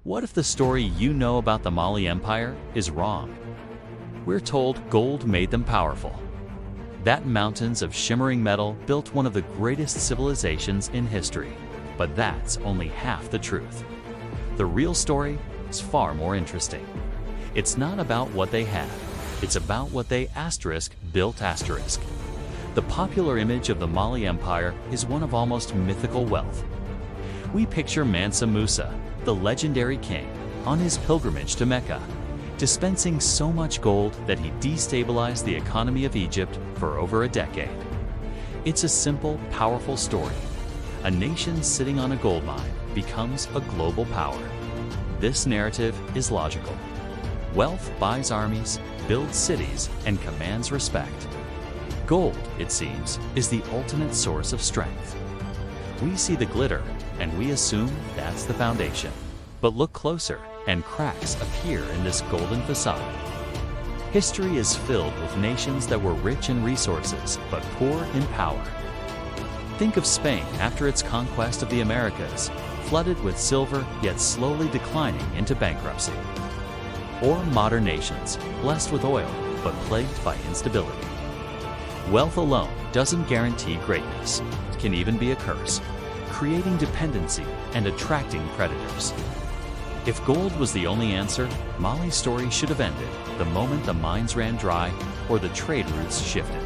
What if the story you know about the Mali Empire is wrong? We're told gold made them powerful. That mountains of shimmering metal built one of the greatest civilizations in history. But that's only half the truth. The real story is far more interesting. It's not about what they had, it's about what they built. The popular image of the Mali Empire is one of almost mythical wealth. We picture Mansa Musa, the legendary king, on his pilgrimage to Mecca, dispensing so much gold that he destabilized the economy of Egypt for over a decade. It's a simple, powerful story. A nation sitting on a gold mine becomes a global power. This narrative is logical. Wealth buys armies, builds cities, and commands respect. Gold, it seems, is the ultimate source of strength. We see the glitter, and we assume that's the foundation. But look closer, and cracks appear in this golden facade. History is filled with nations that were rich in resources, but poor in power. Think of Spain after its conquest of the Americas, flooded with silver yet slowly declining into bankruptcy. Or modern nations, blessed with oil, but plagued by instability. Wealth alone doesn't guarantee greatness. It can even be a curse, creating dependency and attracting predators. If gold was the only answer, Mali's story should have ended the moment the mines ran dry or the trade routes shifted.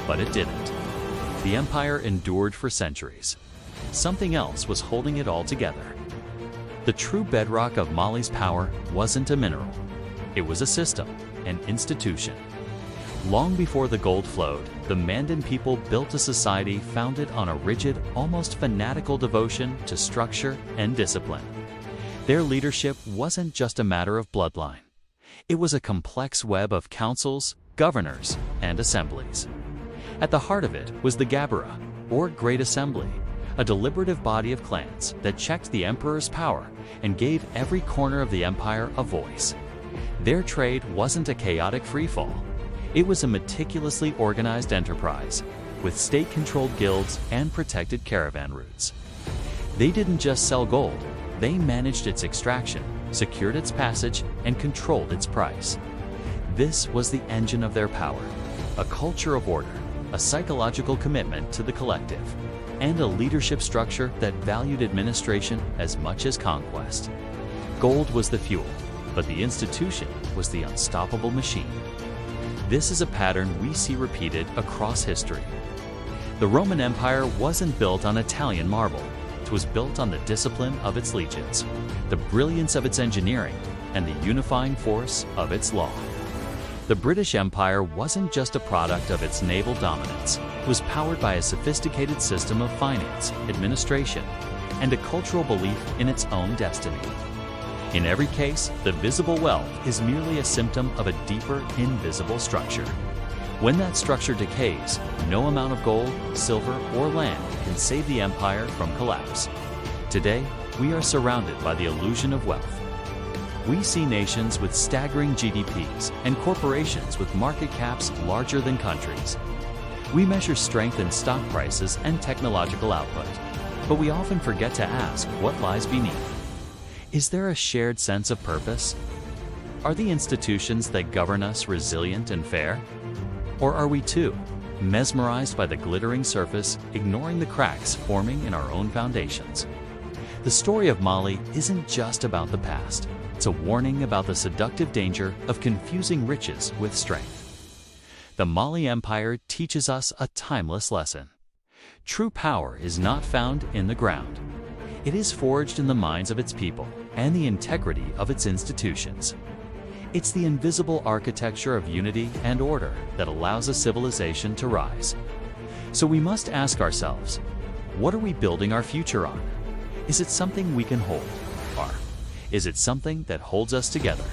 But it didn't. The empire endured for centuries. Something else was holding it all together. The true bedrock of Mali's power wasn't a mineral. It was a system, an institution. Long before the gold flowed, the Mandan people built a society founded on a rigid, almost fanatical devotion to structure and discipline. Their leadership wasn't just a matter of bloodline. It was a complex web of councils, governors, and assemblies. At the heart of it was the Gabara, or Great Assembly, a deliberative body of clans that checked the emperor's power and gave every corner of the empire a voice. Their trade wasn't a chaotic freefall. It was a meticulously organized enterprise, with state-controlled guilds and protected caravan routes. They didn't just sell gold, they managed its extraction, secured its passage, and controlled its price. This was the engine of their power, a culture of order, a psychological commitment to the collective, and a leadership structure that valued administration as much as conquest. Gold was the fuel, but the institution was the unstoppable machine. This is a pattern we see repeated across history. The Roman Empire wasn't built on Italian marble. It was built on the discipline of its legions, the brilliance of its engineering, and the unifying force of its law. The British Empire wasn't just a product of its naval dominance. It was powered by a sophisticated system of finance, administration, and a cultural belief in its own destiny. In every case, the visible wealth is merely a symptom of a deeper, invisible structure. When that structure decays, no amount of gold, silver, or land can save the empire from collapse. Today, we are surrounded by the illusion of wealth. We see nations with staggering GDPs and corporations with market caps larger than countries. We measure strength in stock prices and technological output, but we often forget to ask what lies beneath. Is there a shared sense of purpose? Are the institutions that govern us resilient and fair? Or are we too mesmerized by the glittering surface, ignoring the cracks forming in our own foundations? The story of Mali isn't just about the past. It's a warning about the seductive danger of confusing riches with strength. The Mali Empire teaches us a timeless lesson. True power is not found in the ground. It is forged in the minds of its people and the integrity of its institutions. It's the invisible architecture of unity and order that allows a civilization to rise. So we must ask ourselves, what are we building our future on? Is it something we can hold? Or is it something that holds us together?